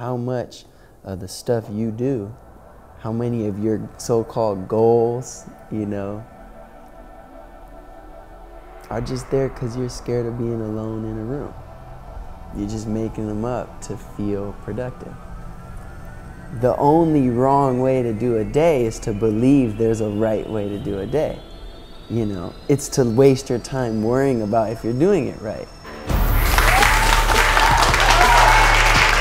How much of the stuff you do, how many of your so-called goals, you know, are just there because you're scared of being alone in a room. You're just making them up to feel productive. The only wrong way to do a day is to believe there's a right way to do a day. You know, it's to waste your time worrying about if you're doing it right.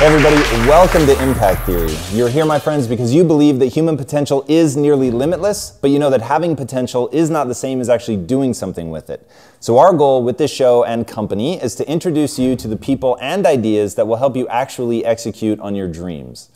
Hey everybody, welcome to Impact Theory. You're here, my friends, because you believe that human potential is nearly limitless, but you know that having potential is not the same as actually doing something with it. So our goal with this show and company is to introduce you to the people and ideas that will help you actually execute on your dreams.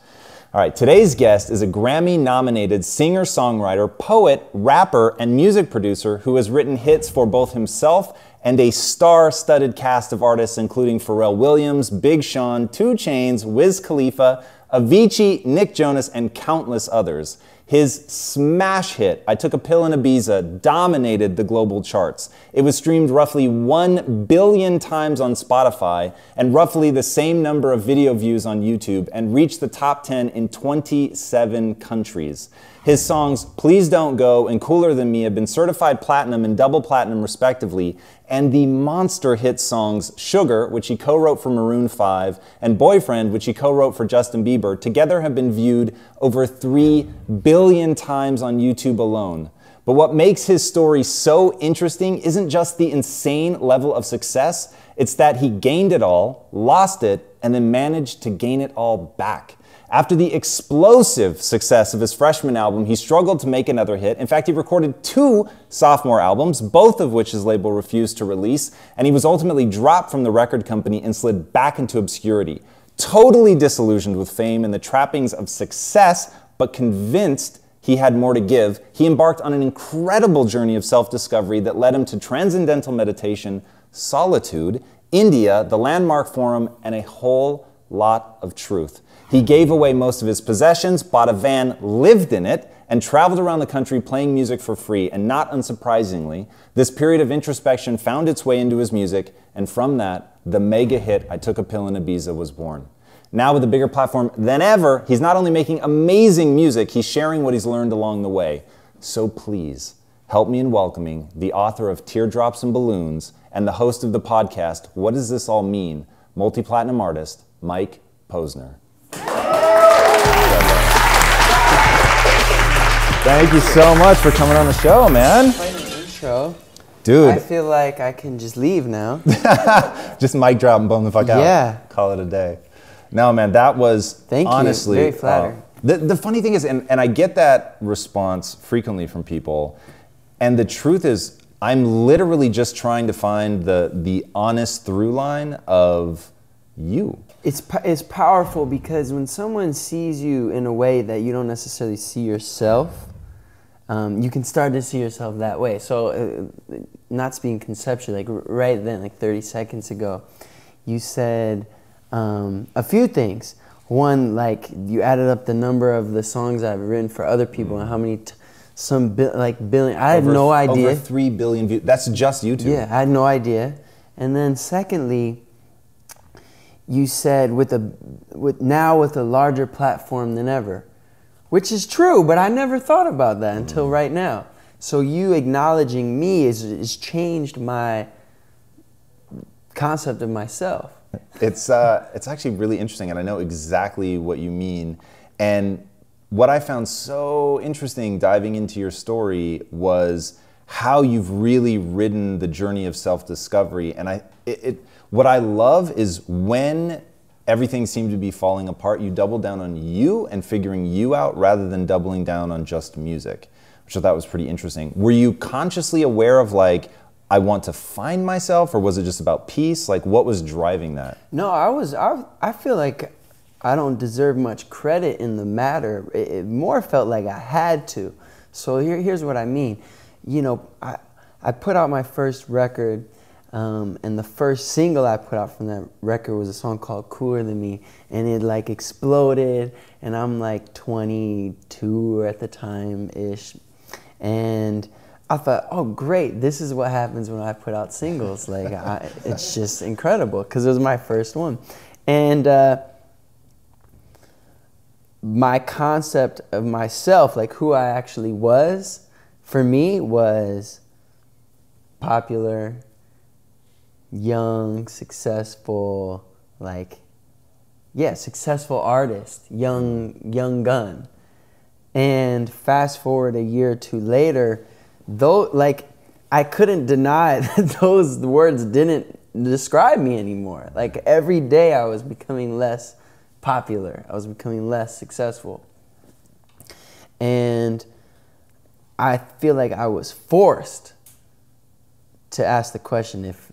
All right, today's guest is a Grammy-nominated singer-songwriter, poet, rapper, and music producer who has written hits for both himself and a star-studded cast of artists including Pharrell Williams, Big Sean, 2 Chainz, Wiz Khalifa, Avicii, Nick Jonas, and countless others. His smash hit, I Took a Pill in Ibiza, dominated the global charts. It was streamed roughly 1 billion times on Spotify and roughly the same number of video views on YouTube, and reached the top 10 in 27 countries. His songs Please Don't Go and Cooler Than Me have been certified platinum and double platinum respectively, and the monster hit songs Sugar, which he co-wrote for Maroon 5, and Boyfriend, which he co-wrote for Justin Bieber, together have been viewed over 3 billion times on YouTube alone. But what makes his story so interesting isn't just the insane level of success, it's that he gained it all, lost it, and then managed to gain it all back. After the explosive success of his freshman album, he struggled to make another hit. In fact, he recorded 2 sophomore albums, both of which his label refused to release, and he was ultimately dropped from the record company and slid back into obscurity. Totally disillusioned with fame and the trappings of success, but convinced he had more to give, he embarked on an incredible journey of self-discovery that led him to transcendental meditation, solitude, India, the Landmark Forum, and a whole lot of truth. He gave away most of his possessions, bought a van, lived in it, and traveled around the country playing music for free. And not unsurprisingly, this period of introspection found its way into his music, and from that, the mega hit I Took a Pill in Ibiza was born. Now with a bigger platform than ever, he's not only making amazing music, he's sharing what he's learned along the way. So please, help me in welcoming the author of Teardrops and Balloons and the host of the podcast, What Does This All Mean? Multi-platinum artist, Mike Posner. Thank you so much for coming on the show, man. Quite an intro. Dude. I feel like I can just leave now. Just mic drop and bum the fuck out. Yeah. Call it a day. No, man, that was honestly. Very flattering. The funny thing is, and I get that response frequently from people, and the truth is, I'm literally just trying to find the honest through line of you. It's powerful because when someone sees you in a way that you don't necessarily see yourself, you can start to see yourself that way. So, not speaking conceptually, like right then, like 30 seconds ago, you said a few things. One, like you added up the number of the songs I've written for other people and how many, billion. I had no idea. Over 3 billion views. That's just YouTube. Yeah, I had no idea. And then secondly, you said with a larger platform than ever, which is true, but I never thought about that until right now. So you acknowledging me has changed my concept of myself. It's actually really interesting, and I know exactly what you mean. And what I found so interesting diving into your story was how you've really ridden the journey of self-discovery. And what I love is when everything seemed to be falling apart, you doubled down on you and figuring you out rather than doubling down on just music, which I thought was pretty interesting. Were you consciously aware of like, I want to find myself, or was it just about peace? Like, what was driving that? No, I feel like I don't deserve much credit in the matter. It more felt like I had to. So here's what I mean. You know, I put out my first record, and the first single I put out from that record was a song called Cooler Than Me, and it like exploded, and I'm like 22 at the time-ish, and I thought, oh great, this is what happens when I put out singles. Like, it's just incredible, because it was my first one. And my concept of myself, like who I actually was, for me was popular, young, successful, like, yeah, successful artist, young gun. And fast forward a year or two later, though, like, I couldn't deny that those words didn't describe me anymore. Like, every day I was becoming less popular. I was becoming less successful. And I feel like I was forced to ask the question, if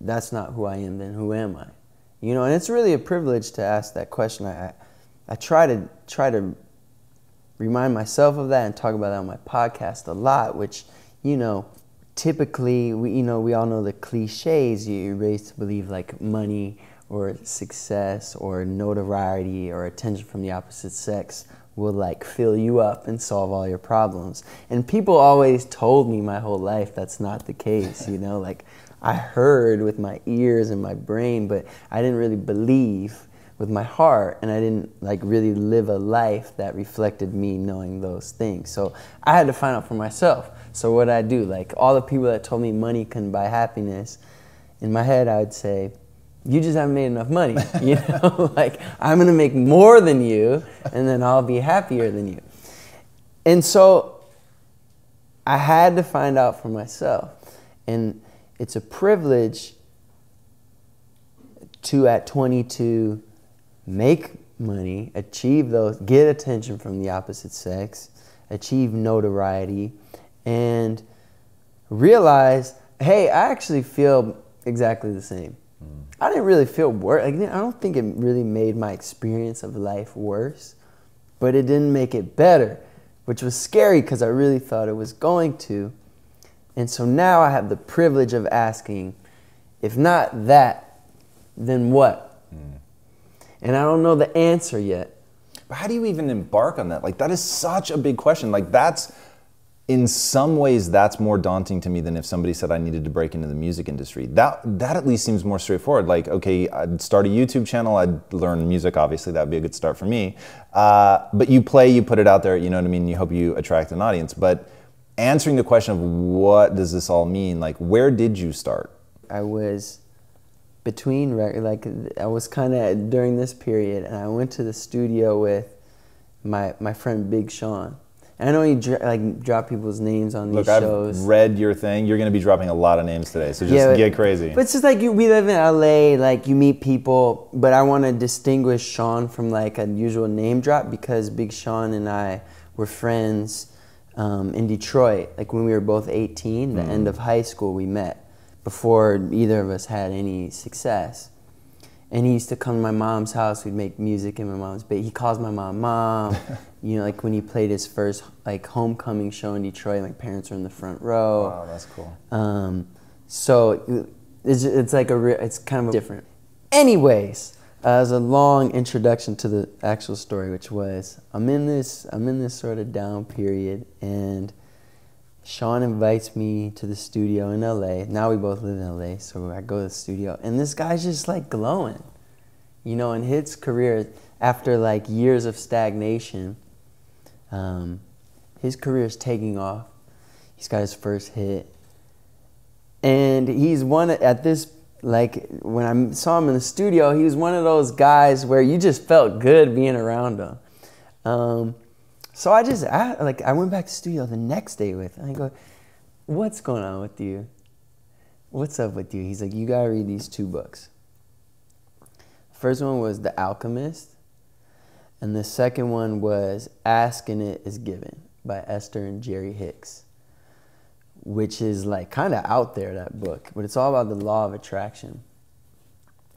that's not who I am, then who am I? You know, and it's really a privilege to ask that question. I try to remind myself of that and talk about that on my podcast a lot, which, you know, typically, we all know the cliches. You're raised to believe like money or success or notoriety or attention from the opposite sex will like fill you up and solve all your problems. And people always told me my whole life that's not the case, you know, like I heard with my ears and my brain, but I didn't really believe with my heart, and I didn't like really live a life that reflected me knowing those things. So I had to find out for myself. So what I do, like all the people that told me money couldn't buy happiness, in my head I would say, you just haven't made enough money, you know, like I'm gonna make more than you and then I'll be happier than you. And so I had to find out for myself. And it's a privilege to, at 22, make money, achieve those, get attention from the opposite sex, achieve notoriety, and realize, hey, I actually feel exactly the same. I didn't really feel worse. Like, I don't think it really made my experience of life worse, but it didn't make it better, which was scary because I really thought it was going to. And so now I have the privilege of asking, if not that, then what? And I don't know the answer yet. But how do you even embark on that? Like, that is such a big question. Like, that's, in some ways, that's more daunting to me than if somebody said I needed to break into the music industry. That at least seems more straightforward. Like, okay, I'd start a YouTube channel, I'd learn music, obviously, that'd be a good start for me. But you play, you put it out there, you know what I mean? You hope you attract an audience. But answering the question of what does this all mean, like, where did you start? I was between, like, I was kind of during this period, and I went to the studio with my friend Big Sean. And I know you drop people's names on these shows. I've read your thing. You're going to be dropping a lot of names today, so just get crazy. But it's just like we live in LA, like you meet people, but I want to distinguish Sean from like a usual name drop because Big Sean and I were friends in Detroit. Like when we were both 18, the end of high school, we met before either of us had any success. And he used to come to my mom's house. We'd make music in my mom's bed. He calls my mom. You know, like when he played his first like homecoming show in Detroit, my parents were in the front row. Wow, that's cool. So it's like it's kind of different. Anyways, as a long introduction to the actual story, which was I'm in this sort of down period, and Sean invites me to the studio in LA. Now we both live in LA, so I go to the studio, and this guy's just like glowing. You know, in his career, after like years of stagnation, his career is taking off. He's got his first hit. And he's one at this, like when I saw him in the studio, he was one of those guys where you just felt good being around him. So I just, I went back to the studio the next day with him. I go, what's going on with you? What's up with you? He's like, you gotta read these 2 books. The first one was The Alchemist, and the second one was Ask and It Is Given by Esther and Jerry Hicks, which is like kind of out there, that book, but it's all about the law of attraction.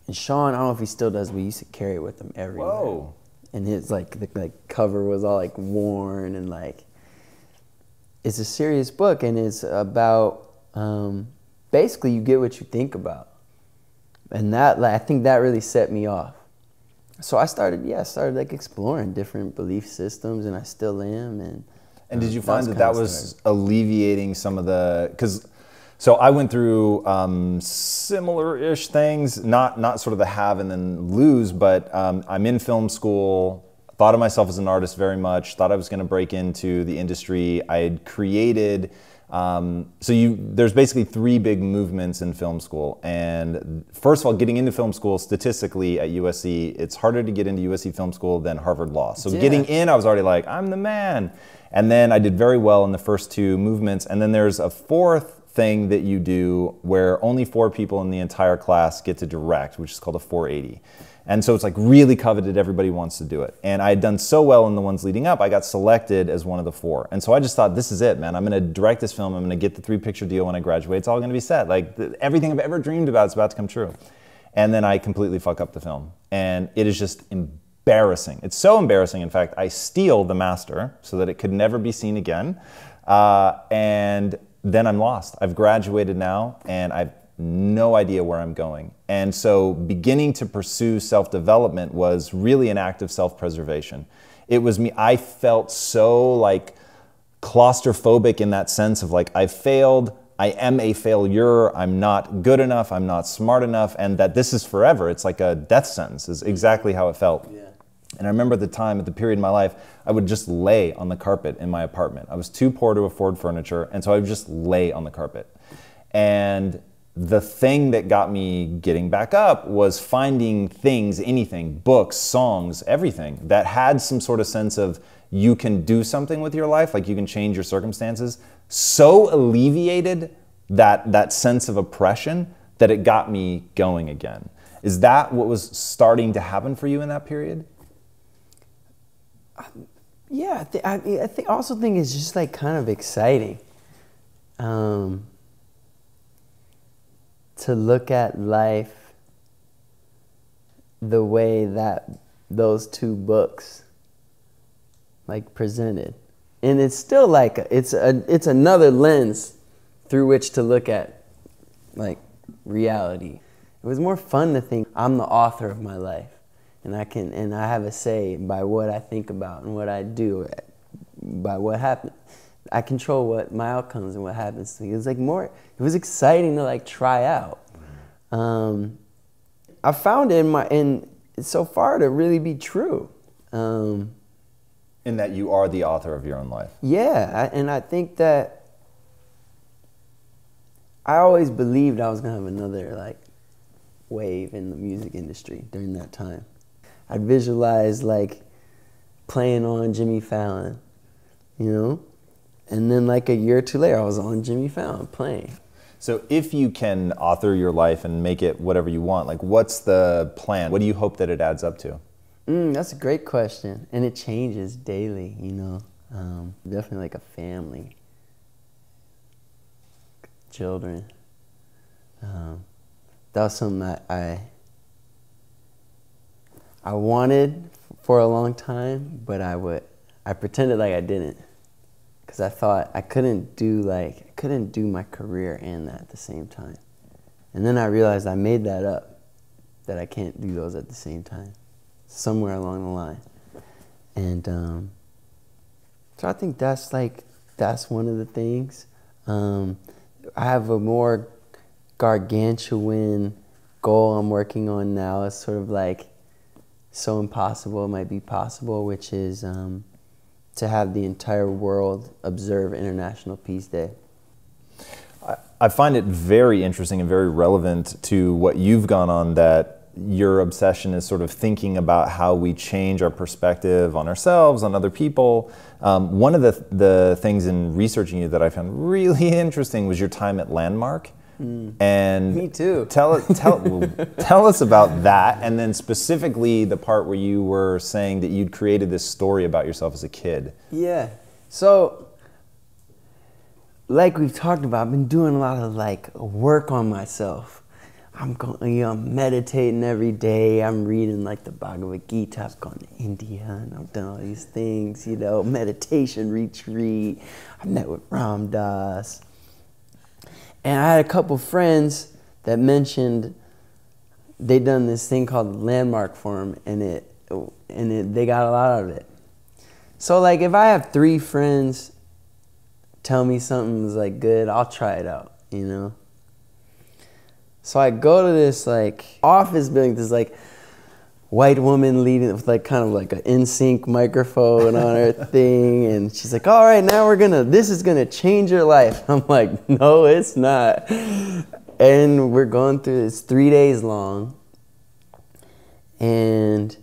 And Sean, I don't know if he still does, but he used to carry it with him everywhere. Whoa. And his like the cover was all like worn, and like it's a serious book, and it's about basically you get what you think about, and that I think that really set me off. So I started like exploring different belief systems, and I still am. And did you find that was alleviating some of the, so I went through similar-ish things, not sort of the have and then lose, but I'm in film school, thought of myself as an artist very much, thought I was going to break into the industry. I had created, there's basically 3 big movements in film school. And first of all, getting into film school, statistically at USC, it's harder to get into USC Film School than Harvard Law. So getting in, I was already like, I'm the man. And then I did very well in the first 2 movements. And then there's a 4th thing that you do where only 4 people in the entire class get to direct, which is called a 480. And so it's like really coveted, everybody wants to do it. And I had done so well in the ones leading up, I got selected as one of the 4. And so I just thought, this is it, man. I'm gonna direct this film, I'm gonna get the 3-picture deal when I graduate, it's all gonna be set. Like everything I've ever dreamed about is about to come true. And then I completely fuck up the film. And it is just embarrassing. It's so embarrassing, in fact, I steal the master so that it could never be seen again. And then I'm lost. I've graduated now and I've no idea where I'm going. And so beginning to pursue self-development was really an act of self-preservation. It was me, I felt so like claustrophobic in that sense of like, I failed, I am a failure, I'm not good enough, I'm not smart enough, and that this is forever. It's like a death sentence is exactly how it felt. Yeah. And I remember at the time, at the period in my life, I would just lay on the carpet in my apartment. I was too poor to afford furniture, and so I would just lay on the carpet. And the thing that got me getting back up was finding things, anything, books, songs, everything, that had some sort of sense of you can do something with your life, like you can change your circumstances, so alleviated that sense of oppression that it got me going again. Is that what was starting to happen for you in that period? Yeah, I also think it's just like kind of exciting to look at life the way that those 2 books like presented, and it's still like it's another lens through which to look at like reality. It was more fun to think I'm the author of my life. And I have a say by what I think about and what I do, by what happens. I control what my outcomes and what happens to me. It was like it was exciting to like try out. I found it so far to really be true. In that you are the author of your own life. Yeah, and I think that I always believed I was gonna have another like wave in the music industry during that time. I'd visualize like playing on Jimmy Fallon, you know? And then like a year or 2 later, I was on Jimmy Fallon playing. So if you can author your life and make it whatever you want, like what's the plan? What do you hope that it adds up to? That's a great question. And it changes daily, you know? Definitely like a family, children. That was something that I wanted for a long time, but I pretended like I didn't, because I thought I couldn't do my career and that at the same time. And then I realized I made that up, that I can't do those at the same time, somewhere along the line. And so I think that's one of the things. I have a more gargantuan goal I'm working on now. It's sort of like so impossible it might be possible, which is to have the entire world observe International Peace Day. I find it very interesting and very relevant to what you've gone on, that your obsession is sort of thinking about how we change our perspective on ourselves, on other people. One of the things in researching you that I found really interesting was your time at Landmark. And me too. Tell us about that, and then specifically the part where you were saying that you'd created this story about yourself as a kid. Yeah. So, like we've talked about, I've been doing a lot of like work on myself. I'm meditating every day. I'm reading like the Bhagavad Gita. I've gone to India and I've done all these things, you know, meditation retreat. I met with Ram Dass. And I had a couple friends that mentioned they'd done this thing called the Landmark Forum, and they got a lot out of it. So like if I have 3 friends tell me something's like good, I'll try it out, you know? So I go to this like office building, this like white woman leading with like kind of like an in-sync microphone on her thing, and she's like, all right, now this is gonna change your life. I'm like, no, it's not. And we're going through this 3 days long, and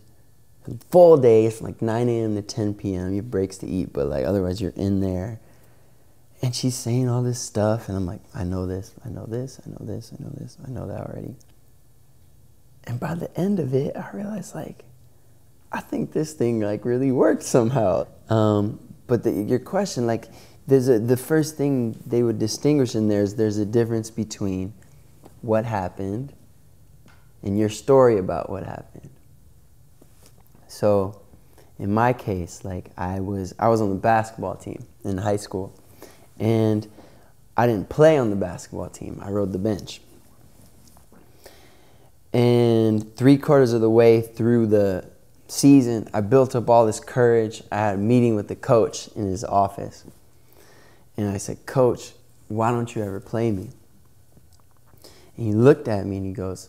full days from like 9 a.m. to 10 p.m. You have breaks to eat, but like otherwise you're in there. And she's saying all this stuff, and I'm like, I know this, I know this, I know this, I know this, I know that already. And by the end of it, I realized, like, I think this thing, like, really worked somehow. But your question, like, the first thing they would distinguish in there is there's a difference between what happened and your story about what happened. So, in my case, like, I was on the basketball team in high school, and I didn't play on the basketball team. I rode the bench. And 3/4 of the way through the season, I built up all this courage. I had a meeting with the coach in his office. And I said, Coach, why don't you ever play me? And he looked at me and he goes,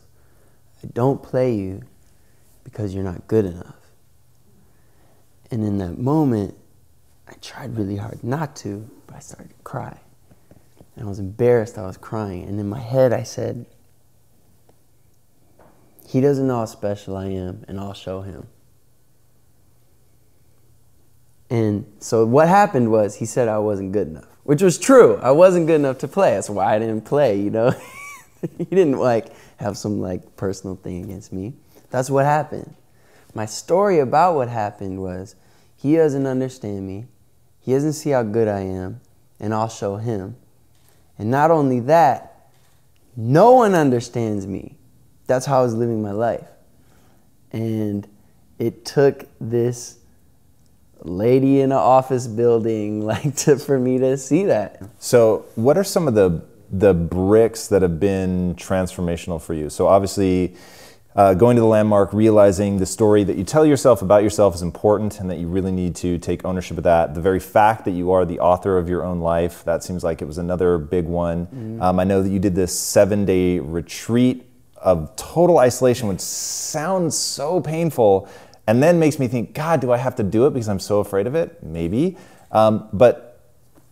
I don't play you because you're not good enough. And in that moment, I tried really hard not to, but I started to cry. And I was embarrassed I was crying. And in my head, I said, he doesn't know how special I am, and I'll show him. And so what happened was he said I wasn't good enough, which was true. I wasn't good enough to play. That's why I didn't play, you know. He didn't like have some like personal thing against me. That's what happened. My story about what happened was he doesn't understand me. He doesn't see how good I am, and I'll show him. And not only that, no one understands me. That's how I was living my life. And it took this lady in an office building for me to see that. So what are some of the bricks that have been transformational for you? So obviously going to the landmark, realizing the story that you tell yourself about yourself is important and that you really need to take ownership of that. The very fact that you are the author of your own life, that seems like it was another big one. Mm-hmm. I know that you did this 7-day retreat of total isolation, which sounds so painful, and then makes me think, God, do I have to do it because I'm so afraid of it? Maybe. But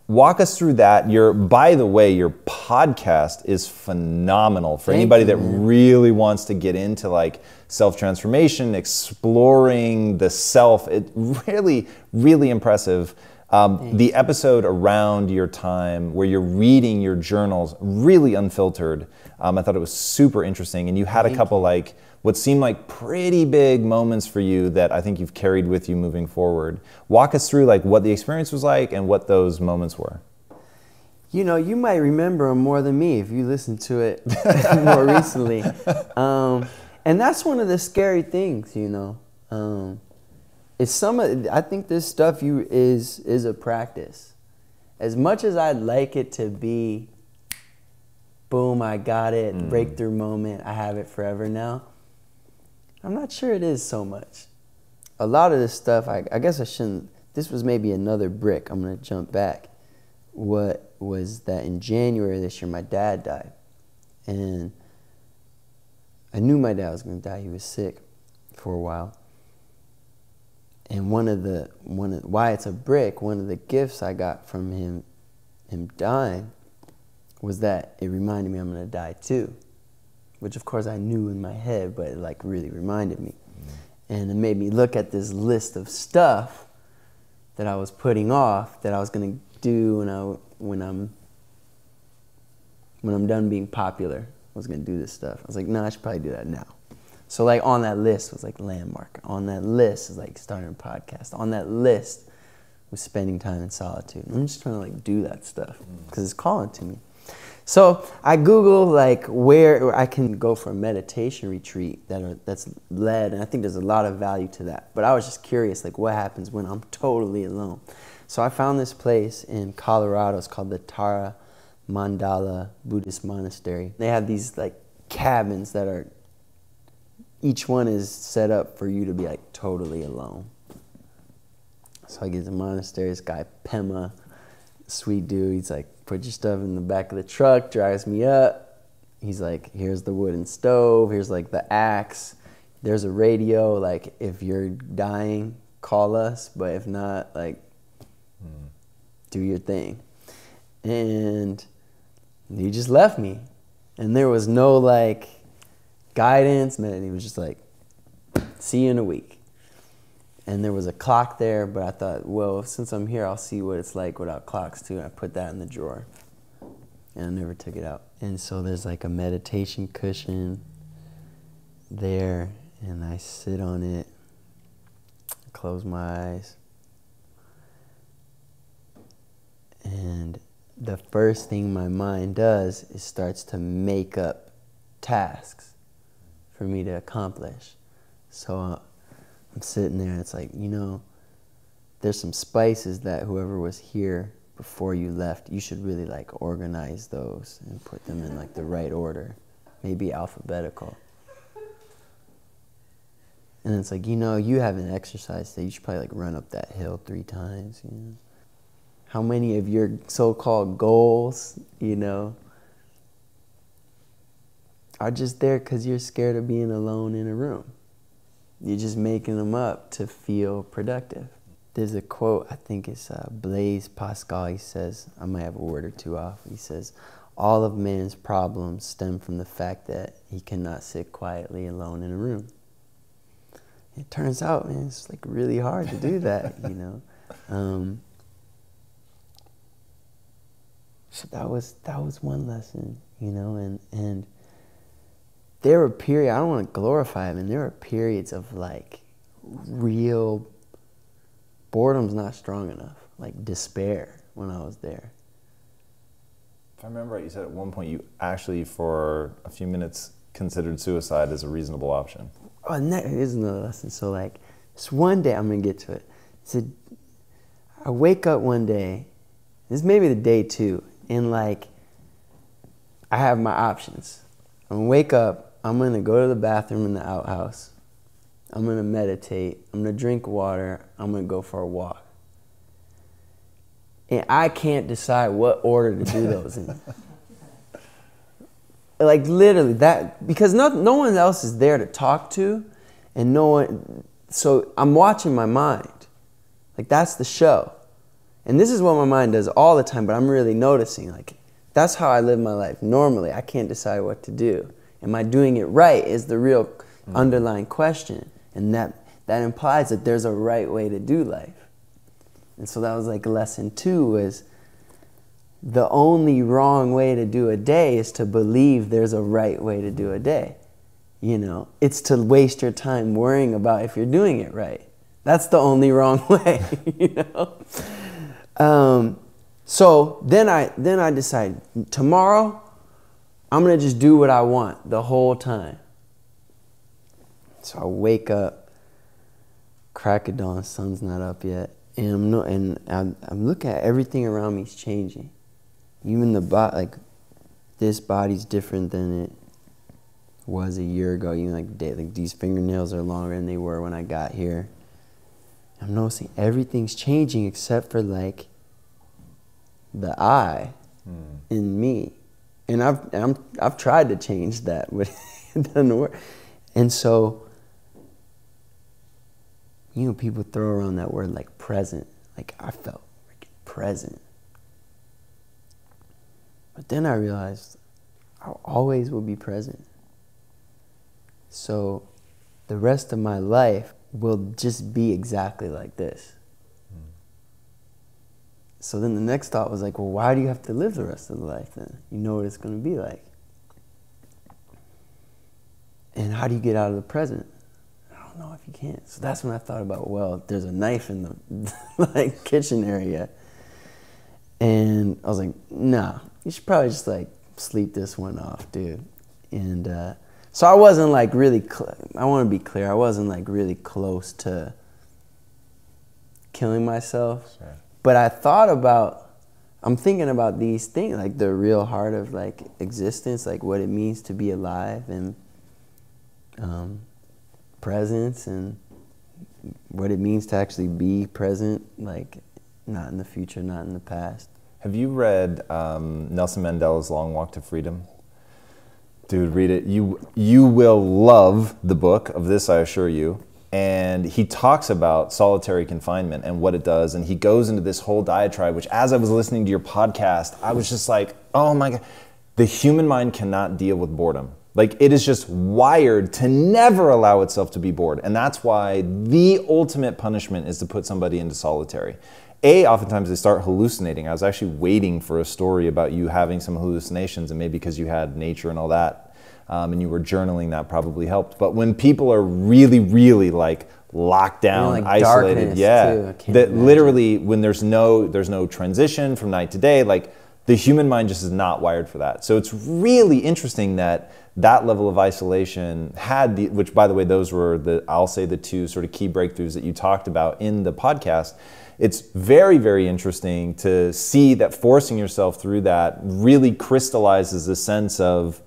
walk us through that. By the way, your podcast is phenomenal for anybody that really wants to get into like self-transformation, exploring the self. It really, really impressive. The episode around your time where you're reading your journals, really unfiltered. I thought it was super interesting, and you had a couple like what seemed like pretty big moments for you that I think you've carried with you moving forward. Walk us through like what the experience was like and what those moments were. You know, you might remember them more than me if you listened to it more recently. And that's one of the scary things, you know. I think this stuff is a practice. As much as I'd like it to be, boom, I got it, breakthrough moment, I have it forever now, I'm not sure it is so much. A lot of this stuff, I guess I shouldn't, this was maybe another brick, I'm going to jump back. What was that in January this year, my dad died. And I knew my dad was going to die. He was sick for a while. And why it's a brick, one of the gifts I got from him dying was that it reminded me I'm going to die too. Which of course I knew in my head, but it like really reminded me. And it made me look at this list of stuff that I was putting off that I was going to do when I'm done being popular. I was going to do this stuff. I was like, no, I should probably do that now. So like on that list was like landmark. On that list was like starting a podcast. On that list was spending time in solitude. I'm just trying to like do that stuff because it's calling to me. So I Googled like where I can go for a meditation retreat that's led, and I think there's a lot of value to that. But I was just curious, like what happens when I'm totally alone? So I found this place in Colorado. It's called the Tara Mandala Buddhist Monastery. They have these like cabins that are, each one is set up for you to be like totally alone. So I get to the monastery, this guy Pema, sweet dude, he's like, put your stuff in the back of the truck, drives me up. He's like, here's the wooden stove, here's like the axe. there's a radio, like if you're dying, call us, but if not, like do your thing. And he just left me. And there was no like guidance, man. He was just like, see you in a week. And there was a clock there, but I thought, well, since I'm here, I'll see what it's like without clocks too. And I put that in the drawer. And I never took it out. And so there's like a meditation cushion there, and I sit on it, close my eyes. And the first thing my mind does is starts to make up tasks for me to accomplish. So I'm sitting there, and it's like, you know, there's some spices that whoever was here before you left, you should really like organize those and put them in like the right order, maybe alphabetical. And it's like, you know, you haven't exercised today, you should probably like run up that hill 3 times, you know. How many of your so-called goals, you know, are just there because you're scared of being alone in a room? You're just making them up to feel productive. There's a quote, I think it's Blaise Pascal. He says, I might have a word or two off. He says, all of man's problems stem from the fact that he cannot sit quietly alone in a room. It turns out, man, it's like really hard to do that, you know. So that was one lesson, you know, and there were periods, I don't want to glorify them, and there were periods of like real boredom's not strong enough, like despair when I was there. If I remember right, you said at one point you actually, for a few minutes, considered suicide as a reasonable option. Oh, and that is another lesson. So like, this one day, I'm going to get to it. So I wake up one day, this may be the day 2, and like, I have my options. I'm going to wake up, I'm going to go to the bathroom in the outhouse, I'm going to meditate, I'm going to drink water, I'm going to go for a walk. And I can't decide what order to do those in. Like literally that, because no one else is there to talk to, and no one, so I'm watching my mind. Like that's the show. And this is what my mind does all the time, but I'm really noticing, like, that's how I live my life. Normally, I can't decide what to do. Am I doing it right is the real underlying question. And that implies that there's a right way to do life. And so that was like lesson 2 was the only wrong way to do a day is to believe there's a right way to do a day. You know, it's to waste your time worrying about if you're doing it right. That's the only wrong way, you know? So then I decide, tomorrow, I'm going to just do what I want the whole time. So I wake up, crack of dawn, sun's not up yet, and I'm looking at everything around me is changing. Even the body, like this body's different than it was a year ago. Even like these fingernails are longer than they were when I got here. I'm noticing everything's changing except for like the I in me, and I've tried to change that, but it doesn't work. And so, you know, people throw around that word like present. Like I felt present. But then I realized I always will be present. So the rest of my life will just be exactly like this. So then the next thought was like, well, why do you have to live the rest of the life then? You know what it's going to be like. And how do you get out of the present? I don't know if you can. So that's when I thought about, well, there's a knife in the like kitchen area. And I was like, nah, you should probably just like sleep this one off, dude. And so I wasn't like really, I want to be clear, I wasn't like really close to killing myself. Sure. But I thought about, I'm thinking about these things, like the real heart of like existence, like what it means to be alive, and presence, and what it means to actually be present, like not in the future, not in the past. Have you read Nelson Mandela's Long Walk to Freedom? Dude, read it. You will love the book of this, I assure you. And he talks about solitary confinement and what it does. And he goes into this whole diatribe, which as I was listening to your podcast, I was just like, oh my God, the human mind cannot deal with boredom. Like, it is just wired to never allow itself to be bored. And that's why the ultimate punishment is to put somebody into solitary. Oftentimes they start hallucinating. I was actually waiting for a story about you having some hallucinations, and maybe because you had nature and all that, and you were journaling, that probably helped. But when people are really, really like locked down, like isolated, that literally when there's no transition from night to day, like the human mind just is not wired for that. So it's really interesting that that level of isolation had which by the way, those were I'll say the two sort of key breakthroughs that you talked about in the podcast. It's very, very interesting to see that forcing yourself through that really crystallizes a sense of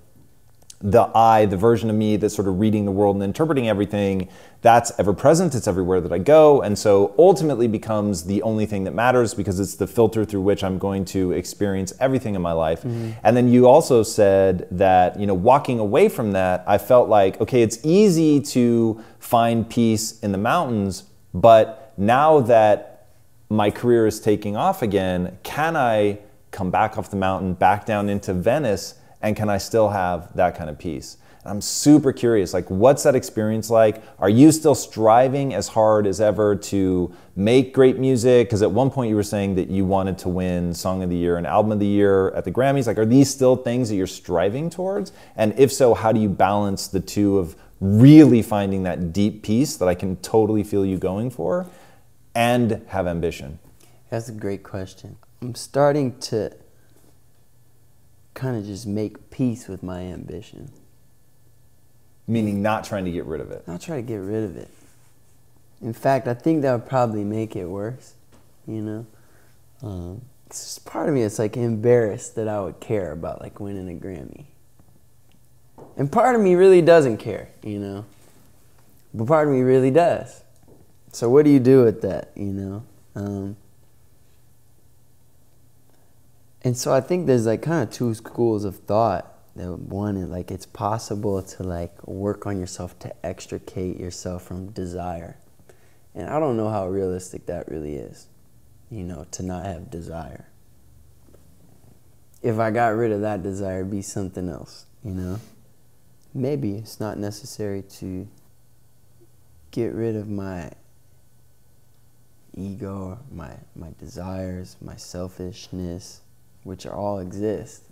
the version of me that's sort of reading the world and interpreting everything, that's ever present, it's everywhere that I go, and so ultimately becomes the only thing that matters because it's the filter through which I'm going to experience everything in my life. Mm-hmm. And then you also said that, walking away from that, I felt like, okay, it's easy to find peace in the mountains, but now that my career is taking off again, can I come back off the mountain, back down into Venice, and can I still have that kind of peace? And I'm super curious, like, what's that experience like? Are you still striving as hard as ever to make great music? Because at one point you were saying that you wanted to win Song of the Year and Album of the Year at the Grammys. Like, are these still things that you're striving towards? And if so, how do you balance the two of really finding that deep peace that I can totally feel you going for and have ambition? That's a great question. I'm starting to kind of just make peace with my ambition. Meaning not trying to get rid of it. Not trying to get rid of it. In fact, I think that would probably make it worse, It's just part of me that's like embarrassed that I would care about like winning a Grammy. And part of me really doesn't care, But part of me really does. So what do you do with that, And so I think there's like kind of two schools of thought. One is like it's possible to like work on yourself to extricate yourself from desire. And I don't know how realistic that really is, to not have desire. If I got rid of that desire, it'd be something else, Maybe it's not necessary to get rid of my ego, or my desires, my selfishness, which all exist.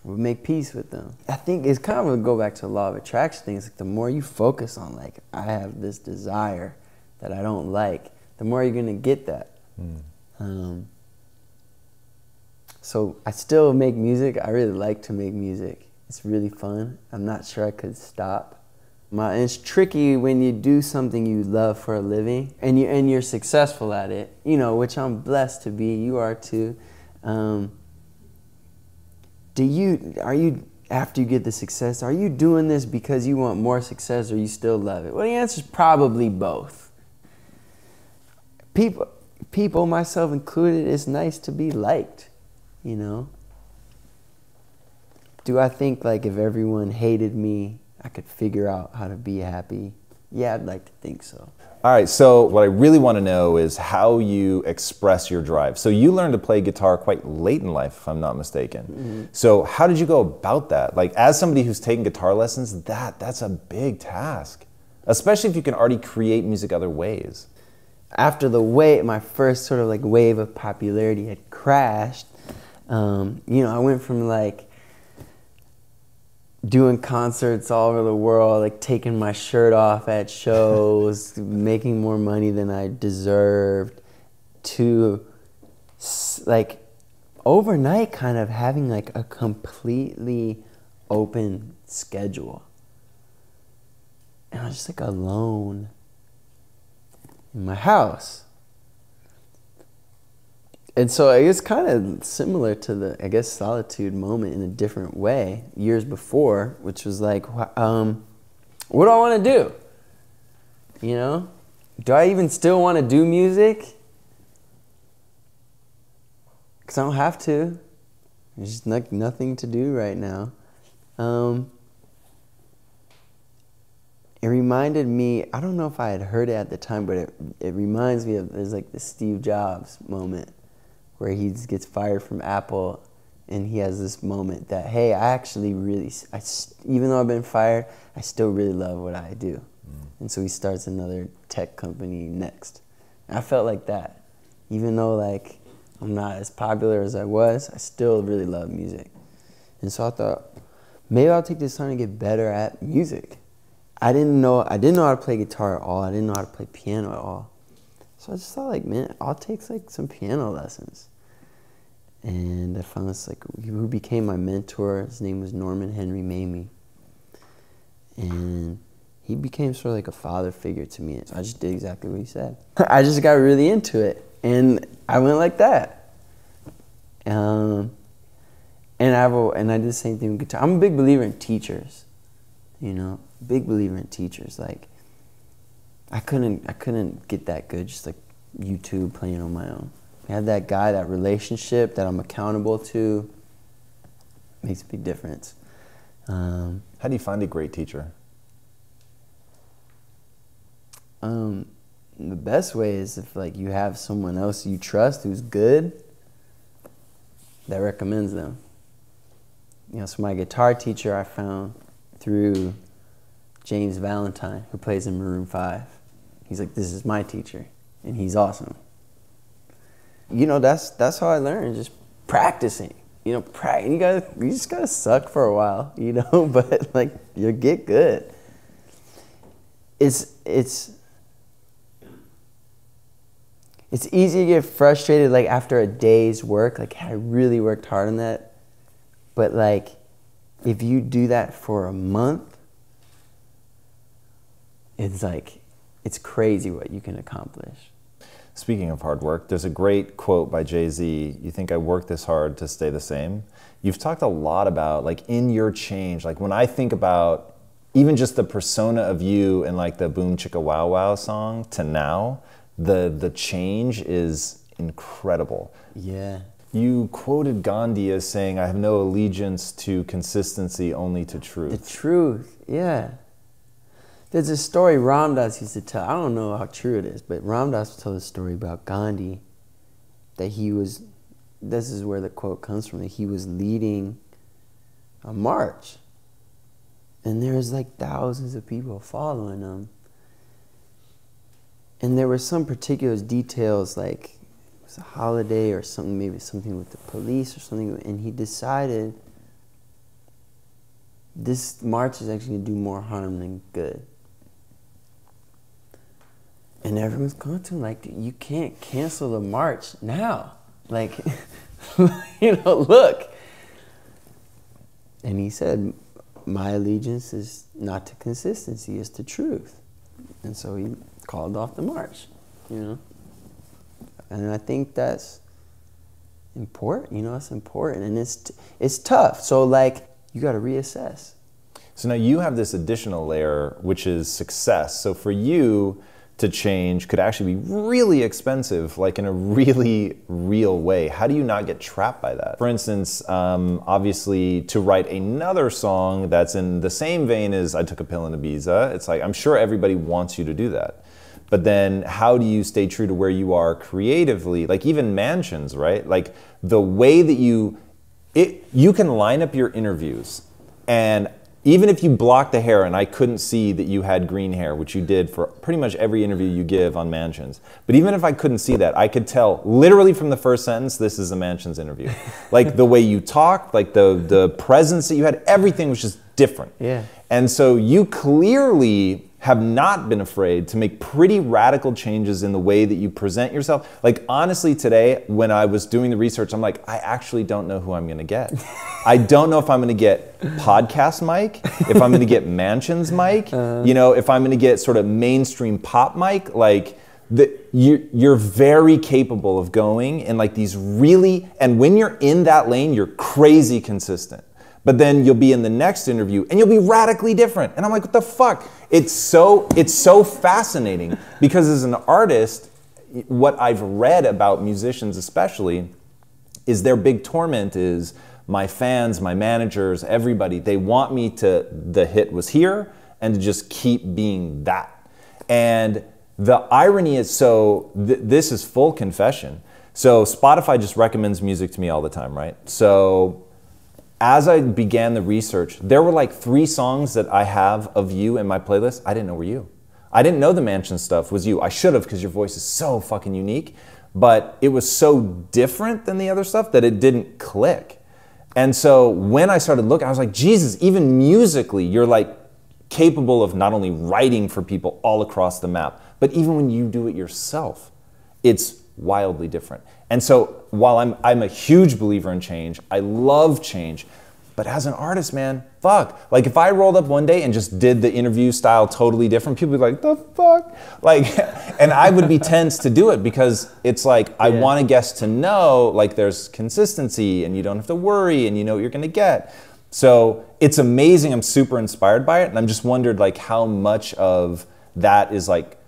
We make peace with them. I think it's kind of a go back to the law of attraction thing. It's like the more you focus on like, I have this desire that I don't like, the more you're gonna get that. So I still make music. I really like to make music. It's really fun. I'm not sure I could stop. And it's tricky when you do something you love for a living and you're successful at it, which I'm blessed to be. You are too. Are you, after you get the success, are you doing this because you want more success or you still love it? Well, the answer is probably both. People, myself included, it's nice to be liked, Do I think like if everyone hated me, I could figure out how to be happy? Yeah, I'd like to think so. All right, so what I really want to know is how you express your drive. So you learned to play guitar quite late in life, if I'm not mistaken. Mm-hmm. So how did you go about that? Like, as somebody who's taken guitar lessons, that's a big task, especially if you can already create music other ways. After my first sort of like wave of popularity had crashed, I went from like doing concerts all over the world, like taking my shirt off at shows, making more money than I deserved, to like overnight kind of having like a completely open schedule. And I was just like alone in my house. And so it's kind of similar to the, solitude moment in a different way years before, which was like, what do I want to do? Do I even still want to do music? Because I don't have to. There's just nothing to do right now. It reminded me, I don't know if I had heard it at the time, but it reminds me of, there's like the Steve Jobs moment where he gets fired from Apple, and he has this moment that, hey, I actually really, even though I've been fired, I still really love what I do. And so he starts another tech company next. And I felt like that. Even though like I'm not as popular as I was, I still really love music. And so I thought, maybe I'll take this time to get better at music. I didn't know how to play guitar at all. I didn't know how to play piano at all. So I just thought, like, man, I'll take like some piano lessons. And I found this, like, who became my mentor. His name was Norman Henry Mamie. And he became sort of like a father figure to me. So I just did exactly what he said. I just got really into it, and I went like that. And I did the same thing with guitar. I'm a big believer in teachers, you know, big believer in teachers. Like, I couldn't get that good just like YouTube playing on my own. I have that guy, that relationship that I'm accountable to. Makes a big difference. How do you find a great teacher? The best way is if like you have someone else you trust who's good that recommends them. You know, so my guitar teacher I found through James Valentine, who plays in Maroon 5. He's like, this is my teacher, and he's awesome. You know, that's how I learned, just practicing. You know, you just gotta suck for a while, you know, but like you'll get good. It's easy to get frustrated like after a day's work, like I really worked hard on that. But like if you do that for a month, it's crazy what you can accomplish. Speaking of hard work, there's a great quote by Jay-Z, "You think I work this hard to stay the same?" You've talked a lot about like in your change, like when I think about even just the persona of you and like the Boom Chicka Wow Wow song to now, the change is incredible. Yeah. You quoted Gandhi as saying, "I have no allegiance to consistency, only to truth." The truth, yeah. There's a story Ram Dass used to tell. I don't know how true it is, but Ram Dass told a story about Gandhi that this is where the quote comes from, that he was leading a march. And there was like thousands of people following him. And there were some particular details, like it was a holiday or something, maybe something with the police or something, and he decided this march is actually going to do more harm than good. And everyone's going to him like, you can't cancel the march now. Like, you know, look. And he said, my allegiance is not to consistency, it's to truth. And so he called off the march, you know. And I think that's important, you know, it's important. And it's tough. So, like, you got to reassess. So now you have this additional layer, which is success. So for you to change could actually be really expensive, like in a really real way. How do you not get trapped by that? For instance, obviously to write another song that's in the same vein as I Took a Pill in Ibiza, it's like, I'm sure everybody wants you to do that. But then how do you stay true to where you are creatively? Like even Mansions, right? Like the way that you can line up your interviews, and even if you blocked the hair and I couldn't see that you had green hair, which you did for pretty much every interview you give on Mansions, but even if I couldn't see that, I could tell literally from the first sentence, this is a Mansions interview. Like the way you talked, like the presence that you had, everything was just different. Yeah. And so you clearly have not been afraid to make pretty radical changes in the way that you present yourself. Like honestly today, when I was doing the research, I'm like, I actually don't know who I'm gonna get. I don't know if I'm gonna get podcast Mike, if I'm gonna get Mansions Mike, you know, if I'm gonna get sort of mainstream pop Mike, like you're very capable of going in like these really, and when you're in that lane, you're crazy consistent. But then you'll be in the next interview and you'll be radically different. And I'm like, what the fuck? It's so fascinating because as an artist, what I've read about musicians especially is their big torment is my fans, my managers, everybody, they want me to, the hit was here, and to just keep being that. And the irony is, so this is full confession. So Spotify just recommends music to me all the time, right? So as I began the research, there were like 3 songs that I have of you in my playlist I didn't know were you. I didn't know the Mansion stuff was you. I should have, because your voice is so fucking unique, but it was so different than the other stuff that it didn't click. And so when I started looking, I was like, Jesus, even musically, you're like capable of not only writing for people all across the map, but even when you do it yourself, it's wildly different. And so while I'm a huge believer in change, I love change, but as an artist, man, fuck. Like if I rolled up one day and just did the interview style totally different, people would be like, the fuck? Like, and I would be tense to do it because it's like, I want a guest to know, like there's consistency and you don't have to worry and you know what you're gonna get. So it's amazing, I'm super inspired by it. And I'm just wondered like how much of that is like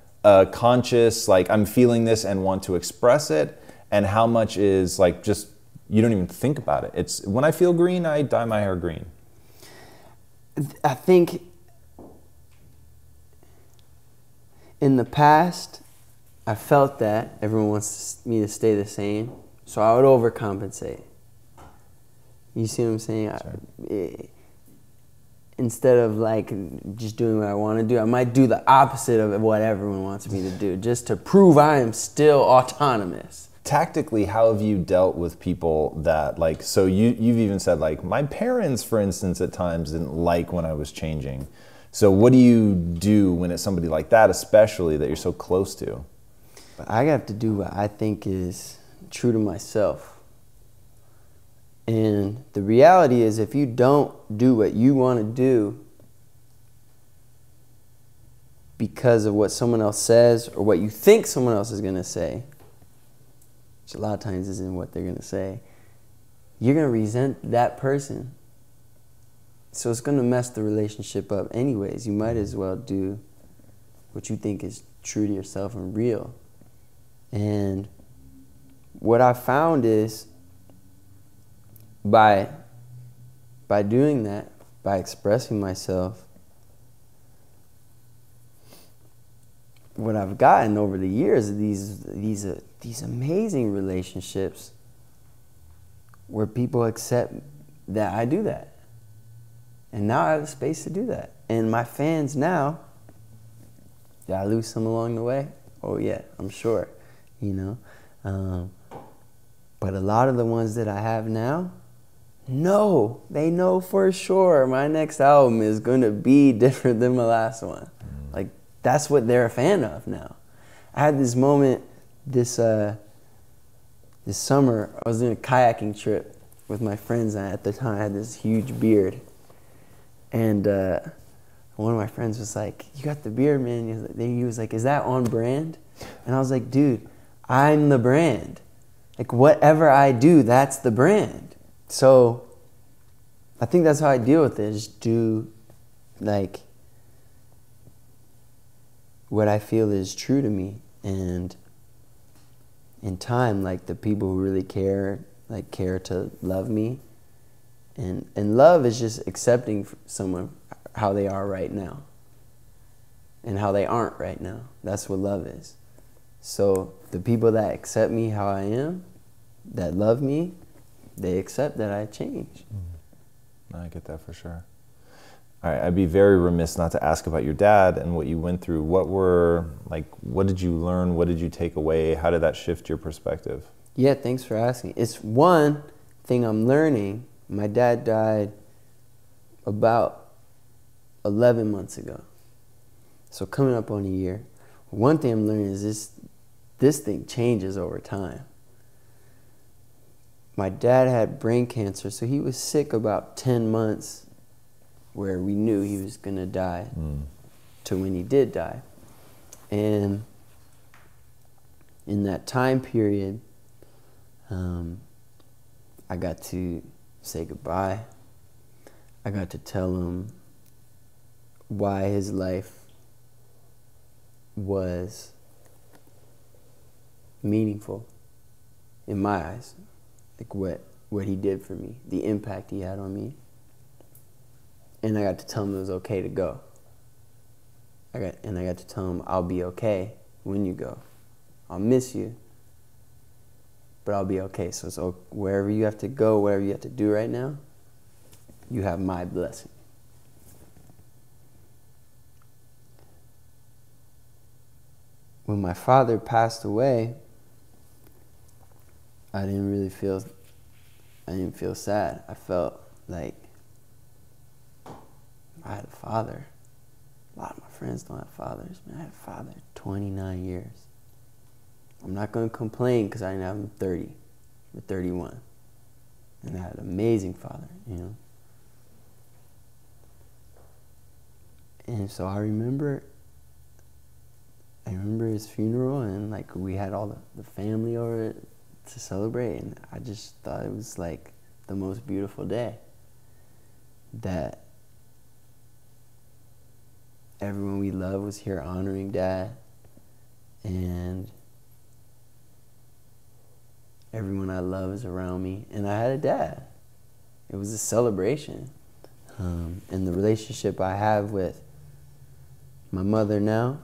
conscious, like I'm feeling this and want to express it, and how much is like just, you don't even think about it. It's when I feel green, I dye my hair green. I think in the past, I felt that everyone wants me to stay the same, so I would overcompensate. You see what I'm saying? Sure. Instead of like just doing what I want to do, I might do the opposite of what everyone wants me to do, just to prove I am still autonomous. Tactically, how have you dealt with people that like, so you've even said like, my parents, for instance, at times didn't like when I was changing. So what do you do when it's somebody like that, especially that you're so close to? But I have to do what I think is true to myself. And the reality is, if you don't do what you want to do because of what someone else says or what you think someone else is going to say, which a lot of times isn't what they're going to say, you're going to resent that person. So it's going to mess the relationship up anyways. You might as well do what you think is true to yourself and real. And what I found is, by doing that, by expressing myself, what I've gotten over the years are these amazing relationships where people accept that I do that. And now I have a space to do that. And my fans now, did I lose some along the way? Oh yeah, I'm sure, you know. But a lot of the ones that I have now, no, they know for sure my next album is going to be different than my last one. Like, that's what they're a fan of now. I had this moment this summer. I was doing a kayaking trip with my friends, and at the time I had this huge beard. And one of my friends was like, "You got the beard, man." He was like, "Is that on brand?" And I was like, "Dude, I'm the brand. Like, whatever I do, that's the brand." So I think that's how I deal with it. Just do like what I feel is true to me, and in time, like the people who really care, like care to love me, and love is just accepting someone how they are right now and how they aren't right now. That's what love is. So the people that accept me how I am, that love me, they accept that I change. I get that for sure. All right, I'd be very remiss not to ask about your dad and what you went through. What did you learn? What did you take away? How did that shift your perspective? Yeah, thanks for asking. It's one thing I'm learning. My dad died about 11 months ago. So coming up on a year. One thing I'm learning is this thing changes over time. My dad had brain cancer, so he was sick about 10 months where we knew he was going to die to when he did die. And in that time period, I got to say goodbye. I got to tell him why his life was meaningful in my eyes. Like what what he did for me, the impact he had on me. And I got to tell him it was okay to go. I got to tell him I'll be okay when you go. I'll miss you, but I'll be okay. So wherever you have to go, whatever you have to do right now, you have my blessing. When my father passed away, I didn't feel sad. I felt like I had a father. A lot of my friends don't have fathers. Man, I had a father 29 years. I'm not going to complain because I didn't have him 30 or 31. And I had an amazing father, you know. And so I remember his funeral, and like we had all the family over to celebrate, and I just thought it was like the most beautiful day. That everyone we love was here honoring Dad, and everyone I love is around me, and I had a dad. It was a celebration. And the relationship I have with my mother now,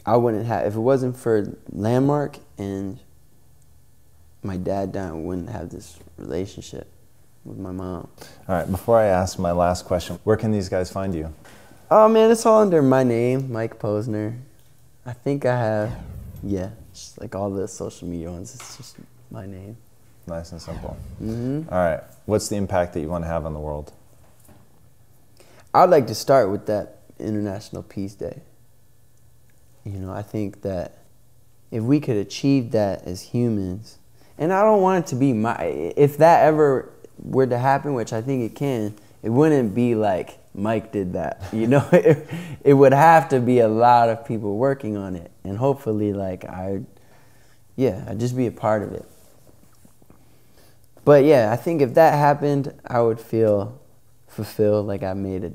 I wouldn't have, if it wasn't for Landmark and my dad died, I wouldn't have this relationship with my mom. All right, before I ask my last question, where can these guys find you? Oh man, it's all under my name, Mike Posner. I think I have, just like all the social media ones, it's just my name. Nice and simple. Mm-hmm. All right, what's the impact that you want to have on the world? I'd like to start with that International Peace Day. You know, I think that if we could achieve that as humans, and I don't want it to be if that ever were to happen, which I think it can, it wouldn't be like Mike did that, you know. It would have to be a lot of people working on it, and hopefully like I'd just be a part of it. But yeah, I think if that happened, I would feel fulfilled, like I made a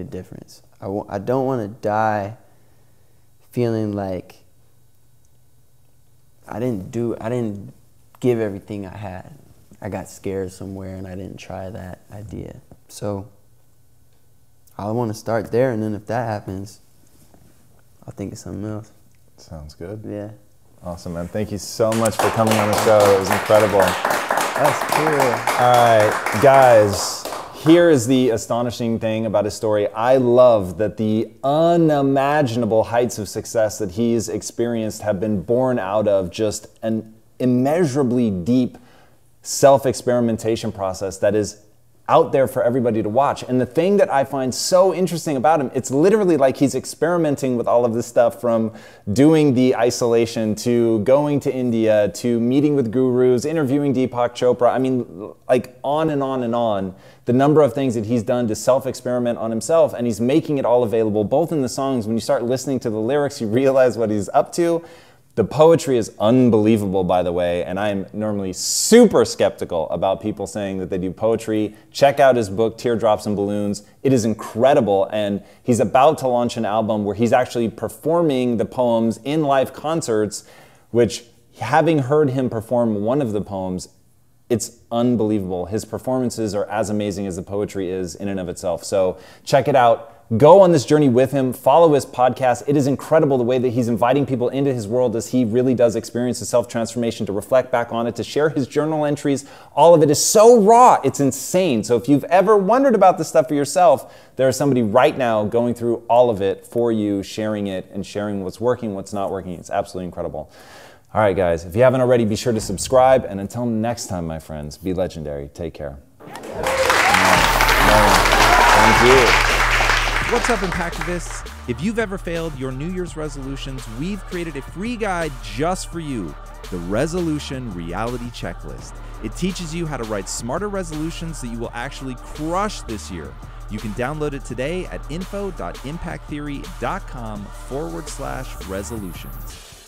difference. I don't want to die feeling like I didn't give everything I had. I got scared somewhere and I didn't try that idea. So I want to start there, and then if that happens, I'll think of something else. Sounds good. Yeah. Awesome, man. Thank you so much for coming on the show. It was incredible. That's cool. All right, guys. Here is the astonishing thing about his story. I love that the unimaginable heights of success that he's experienced have been born out of just an immeasurably deep self-experimentation process that is out there for everybody to watch. And the thing that I find so interesting about him, it's literally like he's experimenting with all of this stuff, from doing the isolation to going to India to meeting with gurus, interviewing Deepak Chopra. I mean, like on and on and on. The number of things that he's done to self-experiment on himself, and he's making it all available, both in the songs. When you start listening to the lyrics, you realize what he's up to. The poetry is unbelievable, by the way, and I'm normally super skeptical about people saying that they do poetry. Check out his book, Teardrops and Balloons. It is incredible, and he's about to launch an album where he's actually performing the poems in live concerts, which, having heard him perform one of the poems, it's unbelievable. His performances are as amazing as the poetry is in and of itself. So check it out. Go on this journey with him. Follow his podcast. It is incredible the way that he's inviting people into his world as he really does experience a self-transformation, to reflect back on it, to share his journal entries. All of it is so raw. It's insane. So if you've ever wondered about this stuff for yourself, there is somebody right now going through all of it for you, sharing it and sharing what's working, what's not working. It's absolutely incredible. All right, guys, if you haven't already, be sure to subscribe. And until next time, my friends, be legendary. Take care. Thank you. What's up, Impactivists? If you've ever failed your New Year's resolutions, we've created a free guide just for you, the Resolution Reality Checklist. It teaches you how to write smarter resolutions that you will actually crush this year. You can download it today at info.impacttheory.com/resolutions.